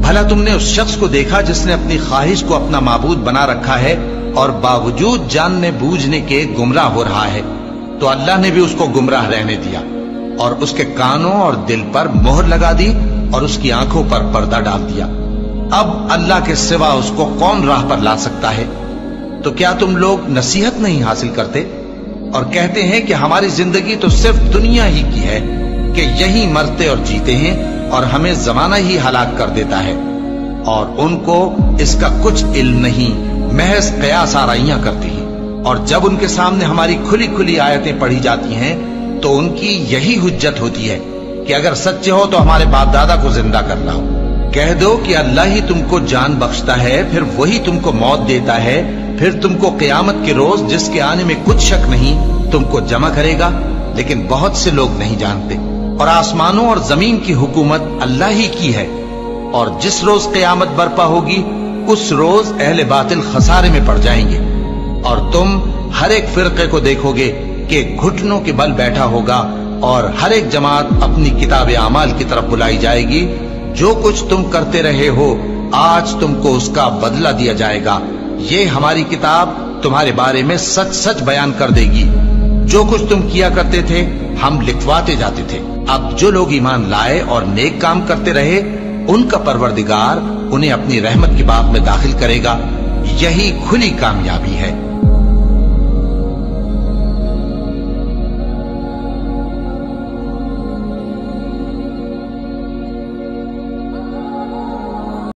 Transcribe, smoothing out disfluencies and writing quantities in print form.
بھلا تم نے اس شخص کو دیکھا جس نے اپنی خواہش کو اپنا معبود بنا رکھا ہے اور باوجود جاننے بوجھنے کے گمراہ ہو رہا ہے؟ تو اللہ نے بھی اس کو گمراہ رہنے دیا اور اس کے کانوں اور دل پر مہر لگا دی اور اس کی آنکھوں پر پردہ ڈال دیا۔ اب اللہ کے سوا اس کو کون راہ پر لا سکتا ہے؟ تو کیا تم لوگ نصیحت نہیں حاصل کرتے اور کہتے ہیں کہ ہماری زندگی تو صرف دنیا ہی کی ہے، کہ یہی مرتے اور جیتے ہیں اور ہمیں زمانہ ہی ہلاک کر دیتا ہے، اور ان کو اس کا کچھ علم نہیں، محض قیاس آرائیاں کرتی ہیں۔ اور جب ان کے سامنے ہماری کھلی کھلی آیتیں پڑھی جاتی ہیں تو ان کی یہی حجت ہوتی ہے کہ اگر سچے ہو تو ہمارے باپ دادا کو زندہ کر لاؤ۔ کہہ دو کہ اللہ ہی تم کو جان بخشتا ہے، پھر وہی تم کو موت دیتا ہے، پھر تم کو قیامت کے روز جس کے آنے میں کچھ شک نہیں تم کو جمع کرے گا، لیکن بہت سے لوگ نہیں جانتے۔ اور آسمانوں اور زمین کی حکومت اللہ ہی کی ہے، اور جس روز قیامت برپا ہوگی اس روز اہل باطل خسارے میں پڑ جائیں گے، اور تم ہر ایک فرقے کو دیکھو گے کہ گھٹنوں کے بل بیٹھا ہوگا، اور ہر ایک جماعت اپنی کتاب اعمال کی طرف بلائی جائے گی۔ جو کچھ تم کرتے رہے ہو آج تم کو اس کا بدلہ دیا جائے گا، یہ ہماری کتاب تمہارے بارے میں سچ سچ بیان کر دے گی۔ جو کچھ تم کیا کرتے تھے ہم لکھواتے جاتے تھے۔ اب جو لوگ ایمان لائے اور نیک کام کرتے رہے ان کا پروردگار انہیں اپنی رحمت کی باغ میں داخل کرے گا، یہی کھلی کامیابی ہے۔